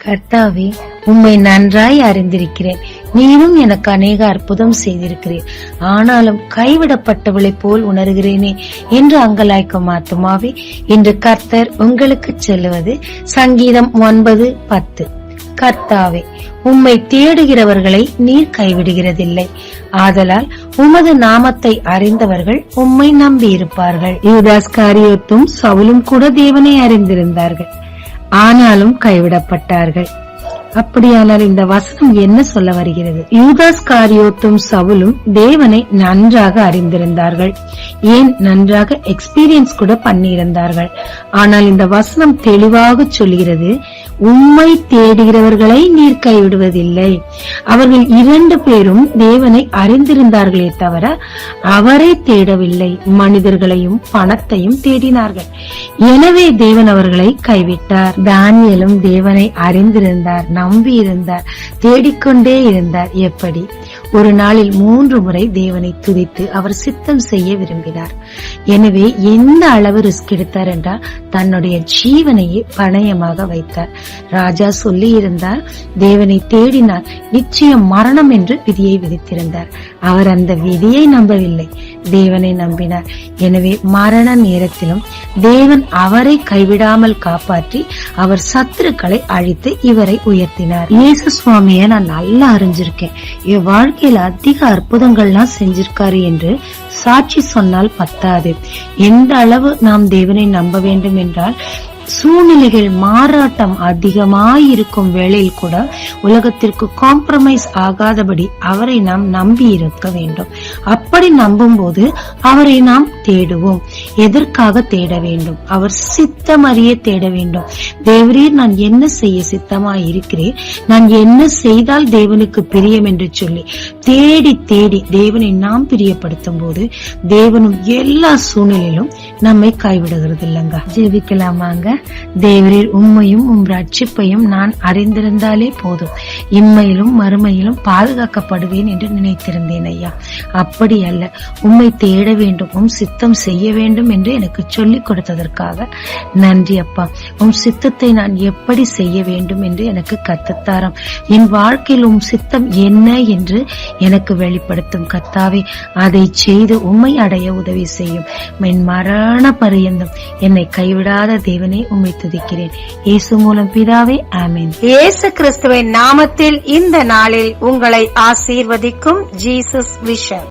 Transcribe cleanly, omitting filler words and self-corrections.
கர்த்தாவே, உம்மை நன்றாய் அறிந்திருக்கிறேன். நீரும் எனக்கு அநேக அற்புதம் செய்திருக்கிறேன். ஆனாலும் கைவிடப்பட்டவளை போல் உணர்கிறேனே என்று அங்கலாய்க்கும் ஆத்துமாவே, இன்று கர்த்தர் உங்களுக்கு சொல்லுவது சங்கீதம் 9:10. கர்த்தாவே, உம்மை தேடுகிறவர்களை நீர் கைவிடுகிறதில்லை. ஆதலால் உமது நாமத்தை அறிந்தவர்கள் உம்மை நம்பியிருப்பார்கள். யூதாஸ்காரியோத்தும் சவுலும் கூட தேவனை அறிந்திருந்தார்கள், ஆனாலும் கைவிடப்பட்டார்கள். அப்படியானால் இந்த வசனம் என்ன சொல்ல வருகிறது? யூதாஸ்காரியோத்தும் சவுலும் தேவனை நன்றாக அறிந்திருந்தார்கள், ஏன் நன்றாக எக்ஸ்பீரியன்ஸ் கூட பண்ணியிருந்தார்கள். ஆனால் இந்த வசனம் தெளிவாக சொல்கிறது, உம்மை தேடுகிறவர்களை நீர் கைவிடுவதில்லை. அவர்கள் 2 பேரும் தேவனை அறிந்திருந்தார்களே தவிர அவரை தேடவில்லை, மனிதர்களையும் பணத்தையும் தேடினார்கள். எனவே தேவன் அவர்களை கைவிட்டார். தானியேலும் தேவனை அறிந்திருந்தார், நம்பியிருந்தார், தேடிக்கொண்டே இருந்தார். எப்படி? ஒரு நாளில் 3 முறை தேவனை துதித்து அவர் சித்தம் செய்ய விரும்பினார். எனவே எந்த அளவு ரிஸ்க் எடுத்தார் என்றால் தன்னுடைய ஜீவனையே பணயமாக வைத்தார். ராஜா சொல்லி இருந்தார், தேவனை தேடினார், நிச்சயம் மரணம் என்று விதியை விதித்திருந்தார். அவர் அந்த விதியை நம்பவில்லை, தேவனை நம்பினார். எனவே மரண நேரத்திலும் தேவன் அவரை கைவிடாமல் காப்பாற்றி அவர் சத்துருக்களை அழித்து இவரை உயர்த்தினார். இயேசு சுவாமியை நான் நல்லா அறிஞ்சிருக்கேன், என் வாழ்க்கையில அதிக அற்புதங்கள்லாம் செஞ்சிருக்காரு என்று சாட்சி சொன்னால் பத்தாது. எந்த அளவு நாம் தேவனை நம்ப வேண்டும் என்றால், சூழ்நிலைகள் மாறாட்டம் அதிகமாயிருக்கும் வேளையில் கூட உலகத்திற்கு காம்ப்ரமைஸ் ஆகாதபடி அவரை நாம் நம்பி இருக்க வேண்டும். அப்படி நம்பும் போது அவரை நாம் தேடுவோம். எதற்காக தேட வேண்டும்? அவர் சித்தம் அறிய தேட வேண்டும். தேவரீர், நான் என்ன செய்ய சித்தமாய் இருக்கிறேன், நான் என்ன செய்தால் தேவனுக்கு பிரியம் என்று சொல்லி தேடி தேடி தேவனை நாம் பிரியப்படுத்தும் போது தேவனும் எல்லா சூழ்நிலையிலும் நம்மை கைவிடுகிறது இல்லங்க. ஜெபிக்கலாமாங்க. தேவரீர், உம்மையும் உம் ரட்சிப்பையும் நான் அறிந்திருந்தாலே போதும், இம்மையிலும் மறுமையிலும் பாதுகாக்கப்படுவேன் என்று நினைத்திருந்தேன் ஐயா. அப்படி அல்ல, உம்மை தேட வேண்டும், உம் சித்தம் செய்ய வேண்டும் என்று எனக்கு சொல்லிக் கொடுத்ததற்காக நன்றி அப்பா. உம் சித்தத்தை நான் எப்படி செய்ய வேண்டும் என்று எனக்கு கற்றுத்தாரம். என் வாழ்க்கையில் உம் சித்தம் என்ன என்று எனக்கு வெளிப்படுத்தும் கர்த்தாவே. அதை செய்து உம்மை அடைய உதவி செய்யும். என் மரண பரியந்தம் என்னை கைவிடாத தேவனே உம்மை துதிக்கிறேன். இயேசு மூலம் பிதாவே, ஆமென். இயேசு கிறிஸ்துவின் நாமத்தில் இந்த நாளில் உங்களை ஆசீர்வதிக்கும் ஜீசஸ் விஷன்.